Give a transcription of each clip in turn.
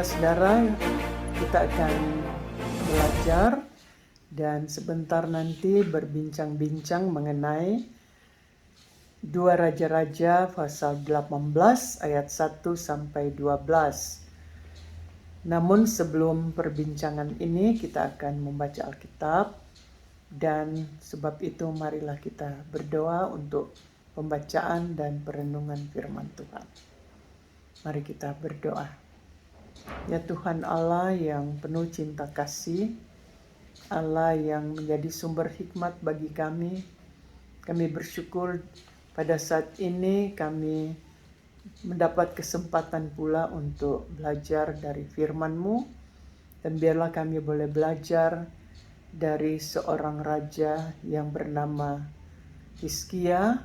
Saudara-saudara, kita akan belajar dan sebentar nanti berbincang-bincang mengenai 2 Raja-Raja pasal 18 ayat 1 sampai 12. Namun sebelum perbincangan ini kita akan membaca Alkitab, dan sebab itu marilah kita berdoa untuk pembacaan dan perenungan firman Tuhan. Mari kita berdoa. Ya Tuhan Allah yang penuh cinta kasih, Allah yang menjadi sumber hikmat bagi kami bersyukur pada saat ini kami mendapat kesempatan pula untuk belajar dari firman-Mu, dan biarlah kami boleh belajar dari seorang raja yang bernama Hizkia,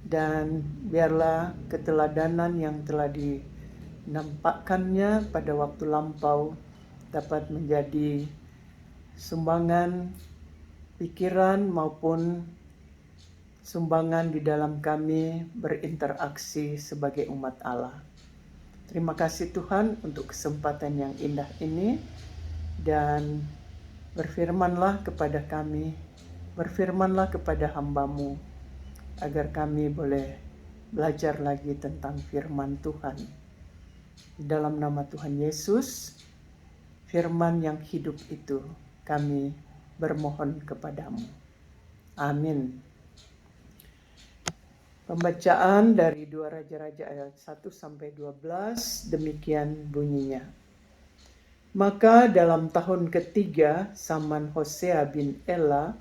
dan biarlah keteladanan yang telah dinampakkannya pada waktu lampau dapat menjadi sumbangan pikiran maupun sumbangan di dalam kami berinteraksi sebagai umat Allah. Terima kasih Tuhan untuk kesempatan yang indah ini, dan berfirmanlah kepada kami, berfirmanlah kepada hamba-Mu agar kami boleh belajar lagi tentang firman Tuhan. Di dalam nama Tuhan Yesus, firman yang hidup itu, kami bermohon kepadamu. Amin. Pembacaan dari 2 Raja-Raja ayat 1 sampai 12 demikian bunyinya. Maka dalam tahun ketiga zaman Hosea bin Ela,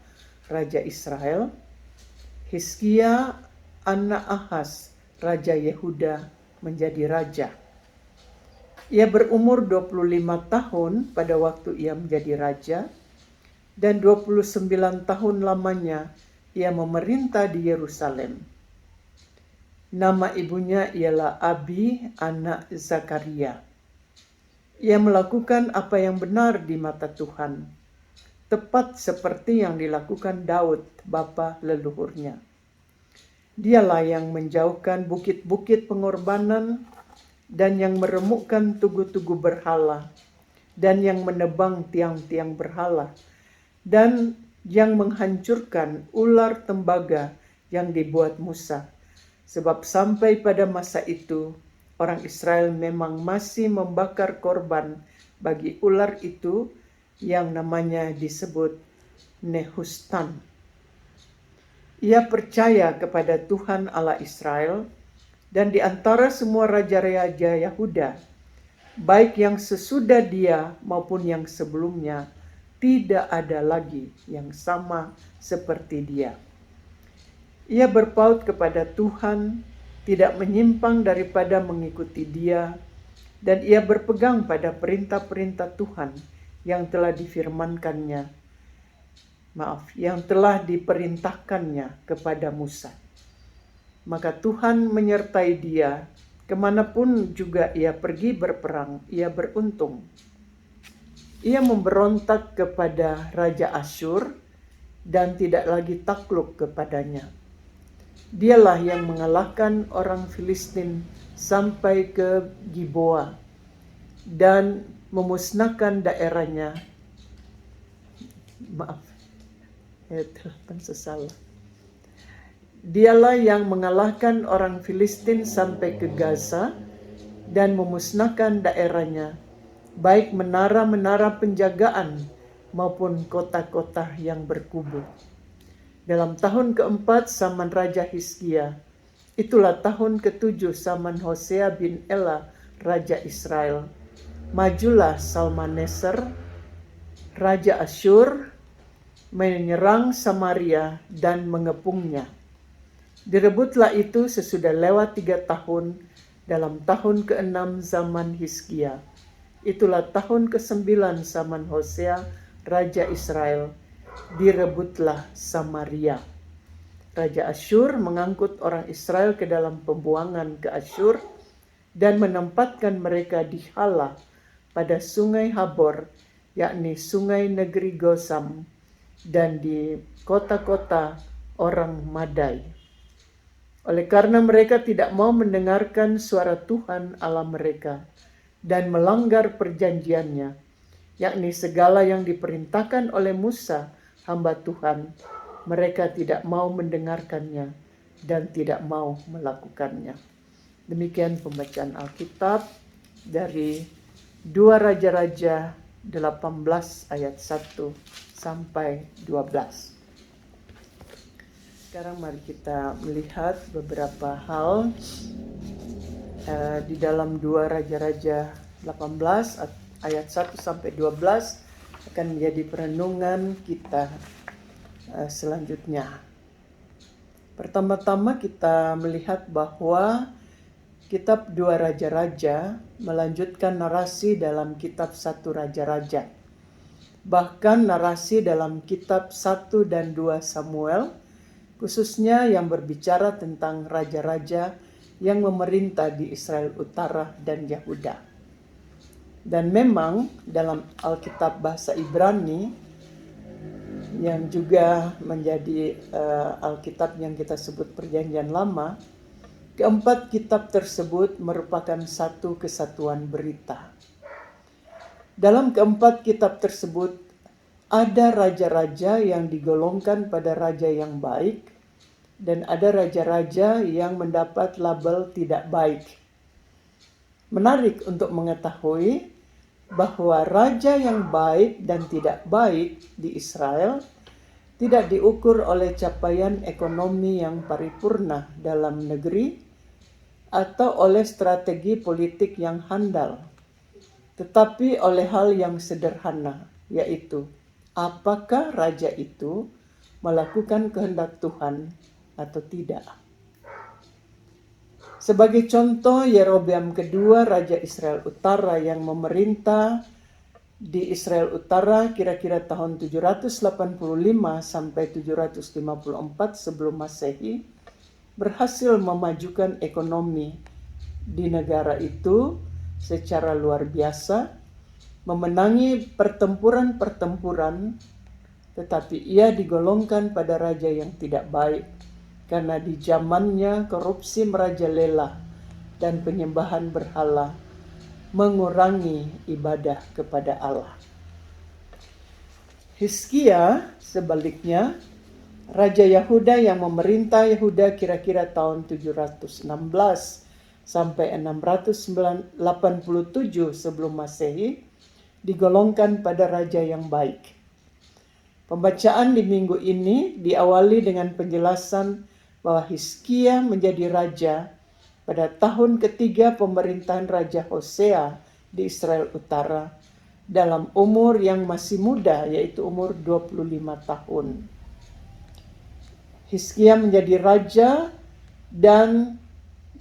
Raja Israel, Hizkia anak Ahaz, Raja Yehuda, menjadi raja. Ia berumur 25 tahun pada waktu ia menjadi raja, dan 29 tahun lamanya ia memerintah di Yerusalem. Nama ibunya ialah Abi, anak Zakaria. Ia melakukan apa yang benar di mata Tuhan, tepat seperti yang dilakukan Daud, bapa leluhurnya. Dialah yang menjauhkan bukit-bukit pengorbanan dan yang meremukkan tugu-tugu berhala, dan yang menebang tiang-tiang berhala, dan yang menghancurkan ular tembaga yang dibuat Musa. Sebab sampai pada masa itu, orang Israel memang masih membakar korban bagi ular itu yang namanya disebut Nehustan. Ia percaya kepada Tuhan Allah Israel, dan di antara semua raja-raja Yahuda, baik yang sesudah dia maupun yang sebelumnya, tidak ada lagi yang sama seperti dia. Ia berpaut kepada Tuhan, tidak menyimpang daripada mengikuti dia, dan ia berpegang pada perintah-perintah Tuhan yang telah yang telah diperintahkannya kepada Musa. Maka Tuhan menyertai dia, kemanapun juga ia pergi berperang, ia beruntung. Ia memberontak kepada Raja Asyur dan tidak lagi takluk kepadanya. Dialah yang mengalahkan orang Filistin sampai ke Giboa dan memusnahkan daerahnya. Dialah yang mengalahkan orang Filistin sampai ke Gaza dan memusnahkan daerahnya, baik menara-menara penjagaan maupun kota-kota yang berkubu. Dalam tahun keempat zaman Raja Hizkia, itulah tahun ketujuh zaman Hosea bin Ela, Raja Israel, majulah Salmaneser, Raja Asyur, menyerang Samaria dan mengepungnya. Direbutlah itu sesudah lewat 3 tahun, dalam tahun ke-6 zaman Hizkia. Itulah tahun ke-9 zaman Hosea, Raja Israel, direbutlah Samaria. Raja Asyur mengangkut orang Israel ke dalam pembuangan ke Asyur dan menempatkan mereka di Hala pada sungai Habor, yakni sungai negeri Gosam, dan di kota-kota orang Madai. Oleh karena mereka tidak mau mendengarkan suara Tuhan Allah mereka, dan melanggar perjanjiannya, yakni segala yang diperintahkan oleh Musa, hamba Tuhan, mereka tidak mau mendengarkannya dan tidak mau melakukannya. Demikian pembacaan Alkitab dari 2 Raja-Raja 18 ayat 1 sampai 12. Sekarang mari kita melihat beberapa hal di dalam 2 Raja-Raja 18 ayat 1 sampai 12 akan menjadi perenungan kita selanjutnya. Pertama-tama kita melihat bahwa kitab 2 Raja-Raja melanjutkan narasi dalam kitab 1 Raja-Raja. Bahkan narasi dalam kitab 1 dan 2 Samuel, khususnya yang berbicara tentang raja-raja yang memerintah di Israel Utara dan Yehuda. Dan memang dalam Alkitab bahasa Ibrani, yang juga menjadi Alkitab yang kita sebut Perjanjian Lama, keempat kitab tersebut merupakan satu kesatuan berita. Dalam keempat kitab tersebut ada raja-raja yang digolongkan pada raja yang baik dan ada raja-raja yang mendapat label tidak baik. Menarik untuk mengetahui bahwa raja yang baik dan tidak baik di Israel tidak diukur oleh capaian ekonomi yang paripurna dalam negeri atau oleh strategi politik yang handal, tetapi oleh hal yang sederhana, yaitu apakah raja itu melakukan kehendak Tuhan atau tidak. Sebagai contoh, Yerobeam kedua, Raja Israel Utara yang memerintah di Israel Utara kira-kira tahun 785 sampai 754 sebelum Masehi, berhasil memajukan ekonomi di negara itu secara luar biasa, memenangi pertempuran-pertempuran, tetapi ia digolongkan pada raja yang tidak baik, karena di zamannya korupsi merajalela dan penyembahan berhala mengurangi ibadah kepada Allah. Hizkia sebaliknya, Raja Yehuda yang memerintah Yehuda kira-kira tahun 716 sampai 687 sebelum Masehi, digolongkan pada raja yang baik. Pembacaan di minggu ini diawali dengan penjelasan bahwa Hizkia menjadi raja pada tahun ketiga pemerintahan Raja Hosea di Israel Utara dalam umur yang masih muda, yaitu umur 25 tahun. Hizkia menjadi raja dan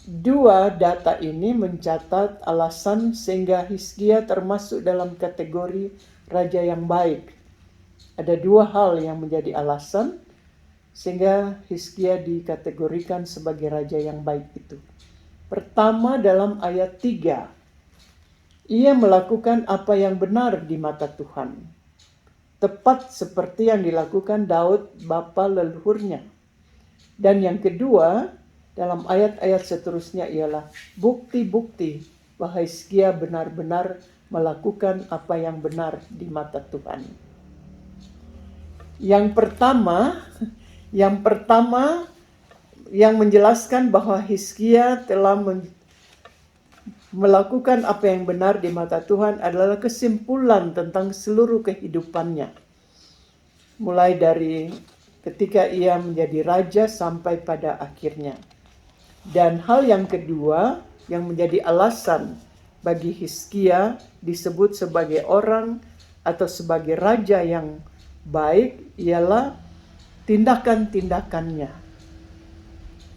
dua data ini mencatat alasan sehingga Hizkia termasuk dalam kategori raja yang baik. Ada dua hal yang menjadi alasan sehingga Hizkia dikategorikan sebagai raja yang baik itu. Pertama, dalam ayat 3, ia melakukan apa yang benar di mata Tuhan, tepat seperti yang dilakukan Daud bapa leluhurnya. Dan yang kedua, dalam ayat-ayat seterusnya ialah bukti-bukti bahwa Hizkia benar-benar melakukan apa yang benar di mata Tuhan. Yang pertama yang menjelaskan bahwa Hizkia telah melakukan apa yang benar di mata Tuhan adalah kesimpulan tentang seluruh kehidupannya. Mulai dari ketika ia menjadi raja sampai pada akhirnya. Dan hal yang kedua yang menjadi alasan bagi Hizkia disebut sebagai orang atau sebagai raja yang baik ialah tindakan-tindakannya.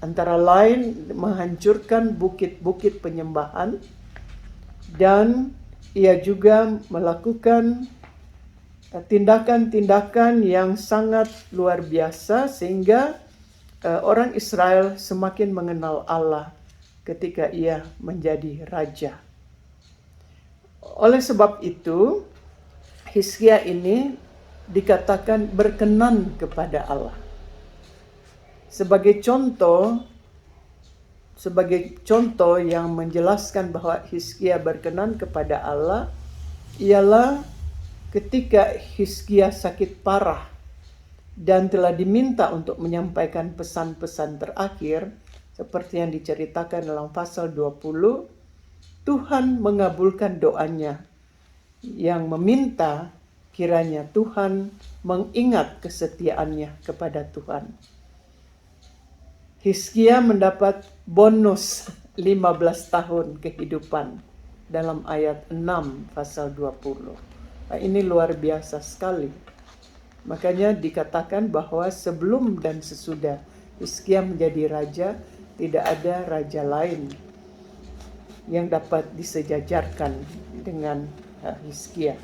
Antara lain menghancurkan bukit-bukit penyembahan, dan ia juga melakukan tindakan-tindakan yang sangat luar biasa sehingga orang Israel semakin mengenal Allah ketika ia menjadi raja. Oleh sebab itu, Hizkia ini dikatakan berkenan kepada Allah. Sebagai contoh, sebagai contoh yang menjelaskan bahwa Hizkia berkenan kepada Allah ialah ketika Hizkia sakit parah dan telah diminta untuk menyampaikan pesan-pesan terakhir seperti yang diceritakan dalam pasal 20, Tuhan mengabulkan doanya yang meminta kiranya Tuhan mengingat kesetiaannya kepada Tuhan. Hizkia mendapat bonus 15 tahun kehidupan dalam ayat 6 pasal 20. Nah, ini luar biasa sekali. Makanya dikatakan bahwa sebelum dan sesudah Hizkia menjadi raja, tidak ada raja lain yang dapat disejajarkan dengan Hizkia.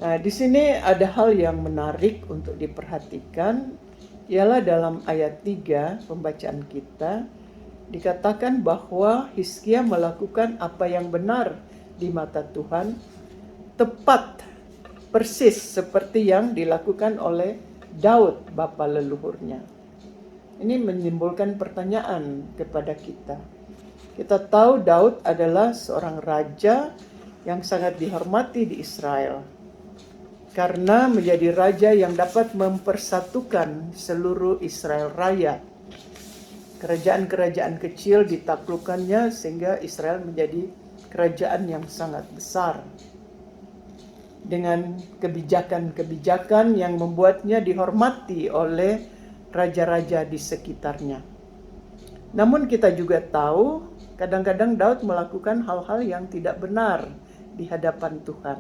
Nah, di sini ada hal yang menarik untuk diperhatikan, ialah dalam ayat 3 pembacaan kita, dikatakan bahwa Hizkia melakukan apa yang benar di mata Tuhan, tepat persis seperti yang dilakukan oleh Daud bapa leluhurnya. Ini menimbulkan pertanyaan kepada kita. Kita tahu Daud adalah seorang raja yang sangat dihormati di Israel, karena menjadi raja yang dapat mempersatukan seluruh Israel raya. Kerajaan-kerajaan kecil ditaklukkannya sehingga Israel menjadi kerajaan yang sangat besar. Dengan kebijakan-kebijakan yang membuatnya dihormati oleh raja-raja di sekitarnya. Namun kita juga tahu kadang-kadang Daud melakukan hal-hal yang tidak benar di hadapan Tuhan.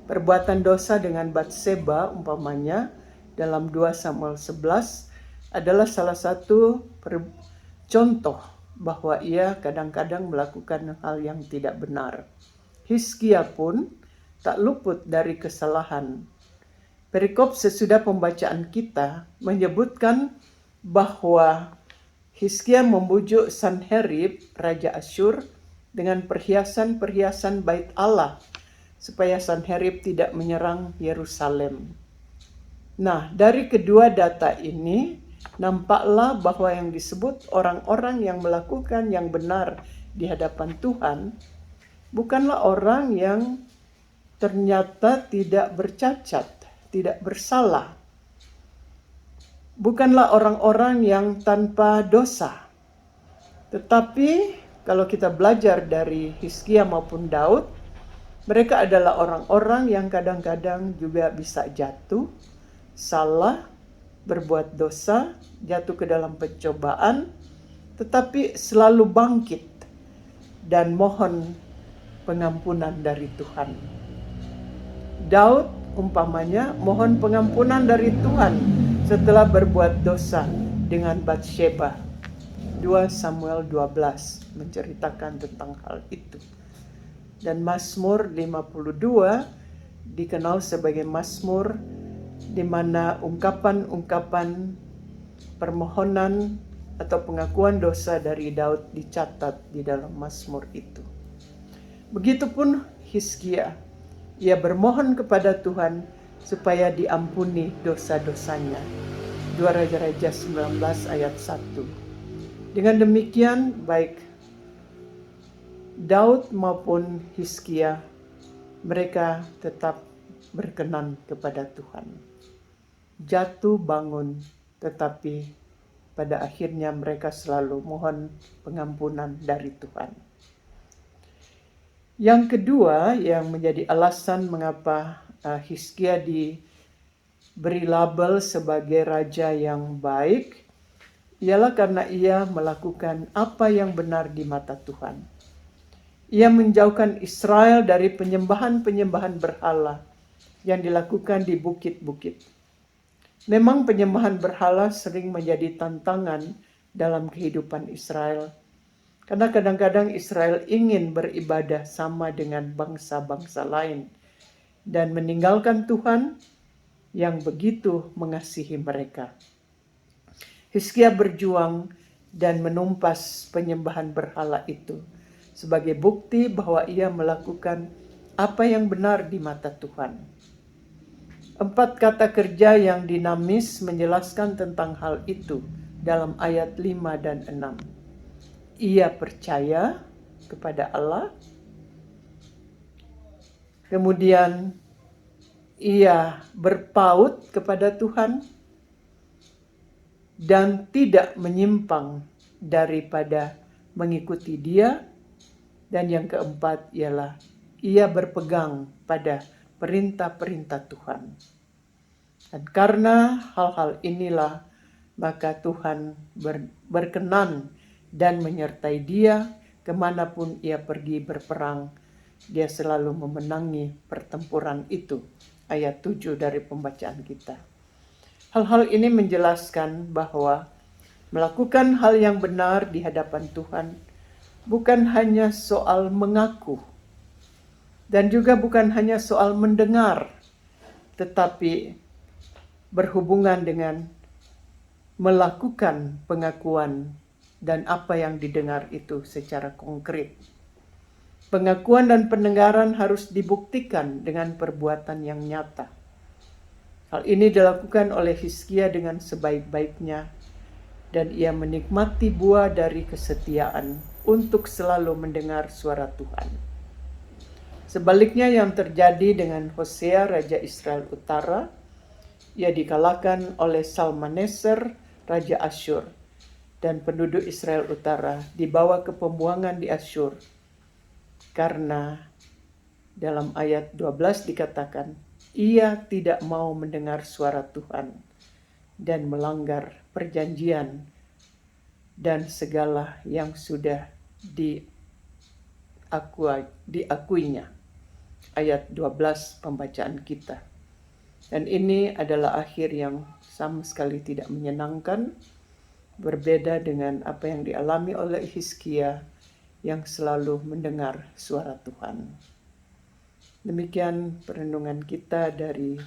Perbuatan dosa dengan Batseba umpamanya dalam 2 Samuel 11 adalah salah satu contoh bahwa ia kadang-kadang melakukan hal yang tidak benar. Hizkia pun tak luput dari kesalahan. Perikop sesudah pembacaan kita menyebutkan bahwa Hizkia membujuk Sanherib, Raja Asyur, dengan perhiasan-perhiasan bait Allah, supaya Sanherib tidak menyerang Yerusalem. Nah, dari kedua data ini, nampaklah bahwa yang disebut orang-orang yang melakukan yang benar di hadapan Tuhan, bukanlah orang yang ternyata tidak bercacat, tidak bersalah. Bukanlah orang-orang yang tanpa dosa. Tetapi kalau kita belajar dari Hizkia maupun Daud, mereka adalah orang-orang yang kadang-kadang juga bisa jatuh, salah, berbuat dosa, jatuh ke dalam pencobaan, tetapi selalu bangkit dan mohon pengampunan dari Tuhan. Daud umpamanya mohon pengampunan dari Tuhan setelah berbuat dosa dengan Batsheba. 2 Samuel 12 menceritakan tentang hal itu. Dan Mazmur 52 dikenal sebagai Mazmur di mana ungkapan-ungkapan permohonan atau pengakuan dosa dari Daud dicatat di dalam Mazmur itu. Begitupun Hizkia, ia bermohon kepada Tuhan supaya diampuni dosa-dosanya. 2 Raja-Raja 19 ayat 1. Dengan demikian, baik Daud maupun Hizkia, mereka tetap berkenan kepada Tuhan. Jatuh bangun, tetapi pada akhirnya mereka selalu mohon pengampunan dari Tuhan. Yang kedua yang menjadi alasan mengapa Hizkia diberi label sebagai raja yang baik ialah karena ia melakukan apa yang benar di mata Tuhan. Ia menjauhkan Israel dari penyembahan-penyembahan berhala yang dilakukan di bukit-bukit. Memang penyembahan berhala sering menjadi tantangan dalam kehidupan Israel. Karena kadang-kadang Israel ingin beribadah sama dengan bangsa-bangsa lain dan meninggalkan Tuhan yang begitu mengasihi mereka. Hizkia berjuang dan menumpas penyembahan berhala itu sebagai bukti bahwa ia melakukan apa yang benar di mata Tuhan. 4 kata kerja yang dinamis menjelaskan tentang hal itu dalam ayat 5 dan 6. Ia percaya kepada Allah, kemudian ia berpaut kepada Tuhan dan tidak menyimpang daripada mengikuti Dia. Dan yang keempat ialah ia berpegang pada perintah-perintah Tuhan. Dan karena hal-hal inilah maka Tuhan berkenan dan menyertai dia kemanapun ia pergi berperang. Dia selalu memenangi pertempuran itu. Ayat 7 dari pembacaan kita. Hal-hal ini menjelaskan bahwa melakukan hal yang benar di hadapan Tuhan bukan hanya soal mengaku dan juga bukan hanya soal mendengar, tetapi berhubungan dengan melakukan pengakuan dan apa yang didengar itu secara konkret. Pengakuan dan pendengaran harus dibuktikan dengan perbuatan yang nyata. Hal ini dilakukan oleh Hizkia dengan sebaik-baiknya, dan ia menikmati buah dari kesetiaan untuk selalu mendengar suara Tuhan. Sebaliknya yang terjadi dengan Hosea, Raja Israel Utara, ia dikalahkan oleh Salmaneser, Raja Asyur, dan penduduk Israel Utara dibawa ke pembuangan di Asyur. Karena dalam ayat 12 dikatakan, ia tidak mau mendengar suara Tuhan dan melanggar perjanjian dan segala yang sudah diakuinya. Ayat 12 pembacaan kita. Dan ini adalah akhir yang sama sekali tidak menyenangkan, berbeda dengan apa yang dialami oleh Hizkia yang selalu mendengar suara Tuhan. Demikian perenungan kita dari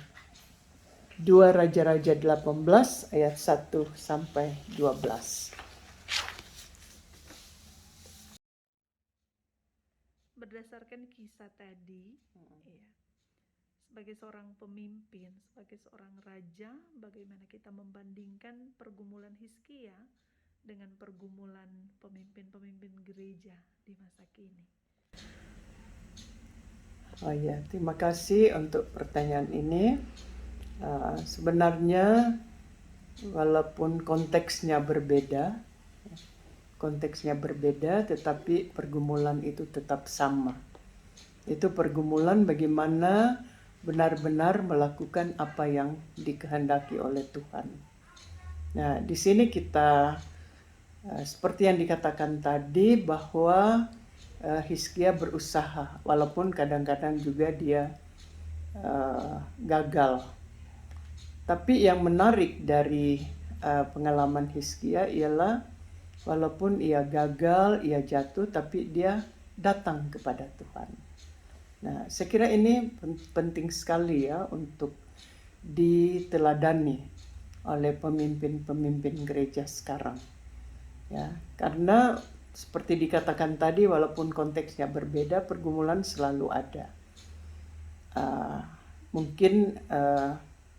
2 Raja-Raja 18 ayat 1 sampai 12. Berdasarkan kisah tadi, ya, sebagai seorang pemimpin, sebagai seorang raja, bagaimana kita membandingkan pergumulan Hizkia dengan pergumulan pemimpin-pemimpin gereja di masa kini? Oh ya, terima kasih untuk pertanyaan ini. Sebenarnya walaupun konteksnya berbeda, tetapi pergumulan itu tetap sama. Itu pergumulan bagaimana benar-benar melakukan apa yang dikehendaki oleh Tuhan. Nah, di sini kita seperti yang dikatakan tadi bahwa Hizkia berusaha, walaupun kadang-kadang juga dia gagal. Tapi yang menarik dari pengalaman Hizkia ialah walaupun ia gagal, ia jatuh, tapi dia datang kepada Tuhan. Nah, saya kira ini penting sekali ya untuk diteladani oleh pemimpin-pemimpin gereja sekarang. Ya, karena seperti dikatakan tadi, walaupun konteksnya berbeda, pergumulan selalu ada. Mungkin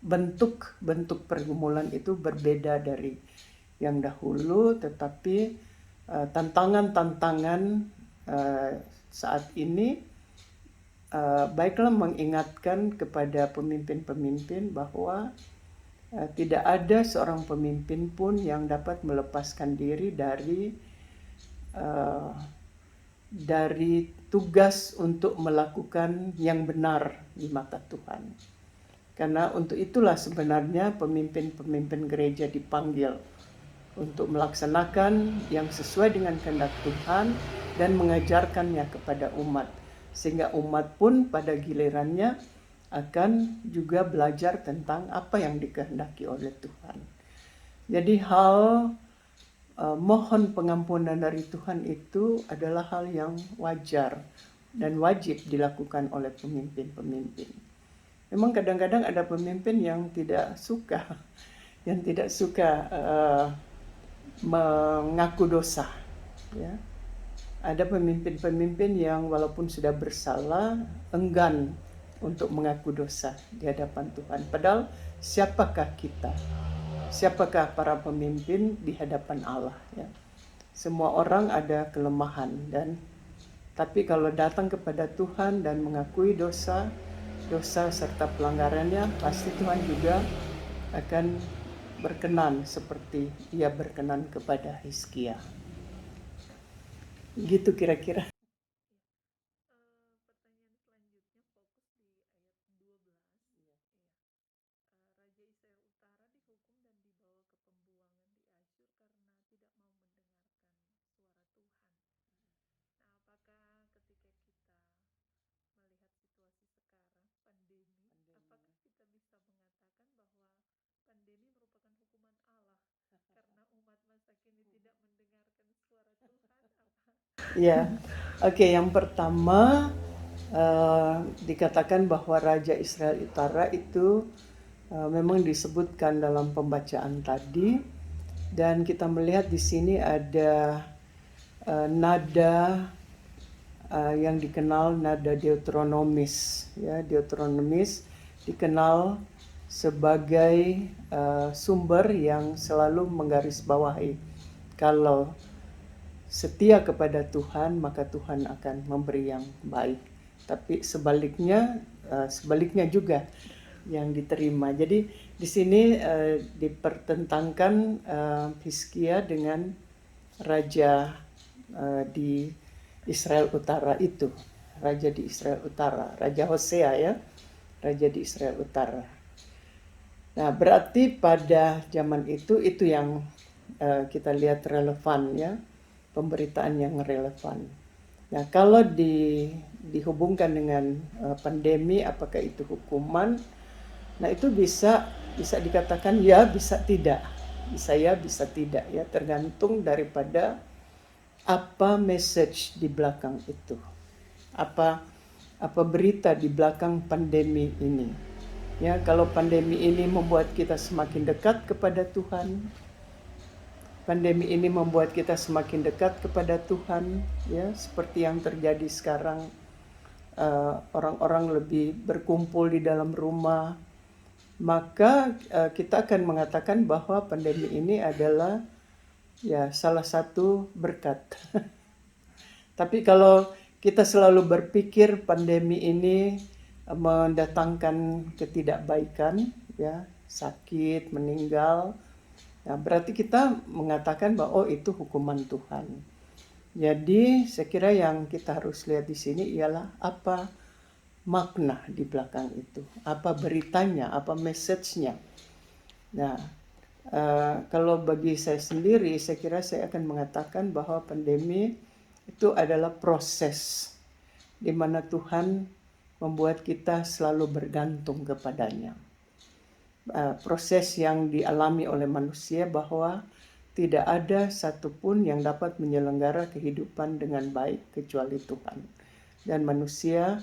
bentuk pergumulan itu berbeda dari yang dahulu, tetapi tantangan-tantangan saat ini baiklah mengingatkan kepada pemimpin-pemimpin bahwa tidak ada seorang pemimpin pun yang dapat melepaskan diri dari tugas untuk melakukan yang benar di mata Tuhan. Karena untuk itulah sebenarnya pemimpin-pemimpin gereja dipanggil untuk melaksanakan yang sesuai dengan kehendak Tuhan dan mengajarkannya kepada umat, sehingga umat pun pada gilirannya akan juga belajar tentang apa yang dikehendaki oleh Tuhan. Jadi hal mohon pengampunan dari Tuhan itu adalah hal yang wajar dan wajib dilakukan oleh pemimpin-pemimpin. Memang kadang-kadang ada pemimpin yang tidak suka mengaku dosa, ya. Ada pemimpin-pemimpin yang walaupun sudah bersalah enggan untuk mengaku dosa di hadapan Tuhan. Padahal siapakah kita siapakah para pemimpin di hadapan Allah, ya. Semua orang ada kelemahan, tapi kalau datang kepada Tuhan dan mengakui dosa serta pelanggarannya, pasti Tuhan juga akan berkenan seperti Ia berkenan kepada Hizkia. Gitu kira-kira. Pertanyaan selanjutnya fokus di ayat 12. Raja Israel Utara dihukum dan dibawa ke pembuangan di Asyur karena tidak mau mendengarkan suara Tuhan. Nah, apakah ketika kita melihat situasi sekarang, pandemi, apakah kita bisa mengatakan bahwa pandemi merupakan hukuman Allah karena umat masa kini tidak mendengarkan suara Tuhan? Ya, oke. Yang pertama, dikatakan bahwa Raja Israel Utara itu memang disebutkan dalam pembacaan tadi, dan kita melihat di sini ada nada yang dikenal nada Deuteronomis, ya. Deuteronomis dikenal sebagai sumber yang selalu menggarisbawahi kalau setia kepada Tuhan, maka Tuhan akan memberi yang baik. Tapi sebaliknya juga yang diterima. Jadi di sini dipertentangkan Hizkia dengan raja di Israel Utara itu. Raja di Israel Utara, Raja Hosea, ya. Raja di Israel Utara. Nah, berarti pada zaman itu yang kita lihat relevan, ya. Pemberitaan yang relevan. Nah, kalau dihubungkan dengan pandemi, apakah itu hukuman? Nah, itu bisa dikatakan ya, bisa tidak. Bisa ya, bisa tidak, ya, tergantung daripada apa message di belakang itu. Apa berita di belakang pandemi ini. Ya, kalau pandemi ini membuat kita semakin dekat kepada Tuhan, pandemi ini membuat kita semakin dekat kepada Tuhan, ya, seperti yang terjadi sekarang. Orang-orang lebih berkumpul di dalam rumah, maka kita akan mengatakan bahwa pandemi ini adalah ya salah satu berkat. Tapi kalau kita selalu berpikir pandemi ini mendatangkan ketidakbaikan, ya, sakit, meninggal, nah, berarti kita mengatakan bahwa itu hukuman Tuhan. Jadi saya kira yang kita harus lihat di sini ialah apa makna di belakang itu, apa beritanya, apa message-nya. Nah, kalau bagi saya sendiri, saya kira saya akan mengatakan bahwa pandemi itu adalah proses di mana Tuhan membuat kita selalu bergantung kepadanya. Proses yang dialami oleh manusia bahwa tidak ada satupun yang dapat menyelenggara kehidupan dengan baik kecuali Tuhan. Dan manusia,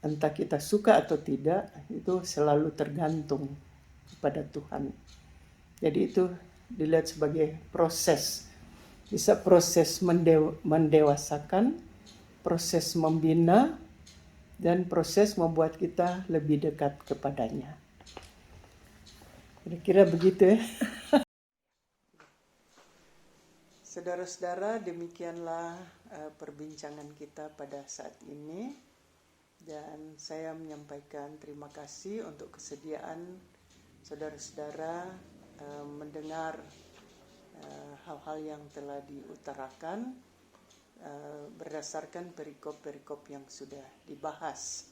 entah kita suka atau tidak, itu selalu tergantung kepada Tuhan. Jadi itu dilihat sebagai proses. Bisa proses mendewasakan, proses membina, dan proses membuat kita lebih dekat kepadanya. Kira-kira begitu, ya. Saudara-saudara, demikianlah perbincangan kita pada saat ini. Dan saya menyampaikan terima kasih untuk kesediaan saudara-saudara mendengar hal-hal yang telah diutarakan berdasarkan perikop-perikop yang sudah dibahas.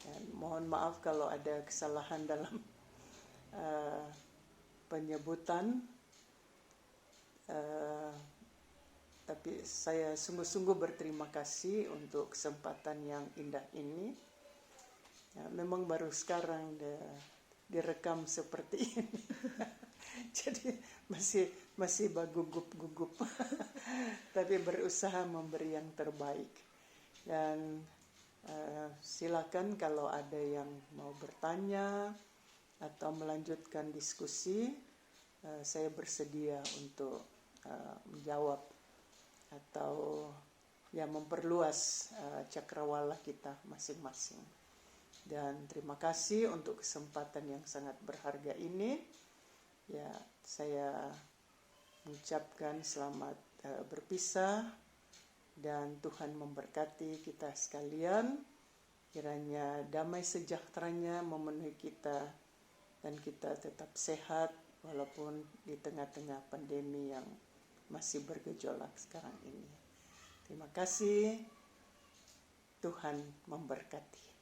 Dan mohon maaf kalau ada kesalahan dalam penyebutan, tapi saya sungguh-sungguh berterima kasih untuk kesempatan yang indah ini. Ya, memang baru sekarang direkam seperti ini. Jadi masih gugup-gugup. Tapi berusaha memberi yang terbaik. Dan silakan kalau ada yang mau bertanya atau melanjutkan diskusi, saya bersedia untuk menjawab atau ya memperluas cakrawala kita masing-masing. Dan terima kasih untuk kesempatan yang sangat berharga ini. Ya, saya mengucapkan selamat berpisah dan Tuhan memberkati kita sekalian. Kiranya damai sejahteranya memenuhi kita dan kita tetap sehat walaupun di tengah-tengah pandemi yang masih bergejolak sekarang ini. Terima kasih. Tuhan memberkati.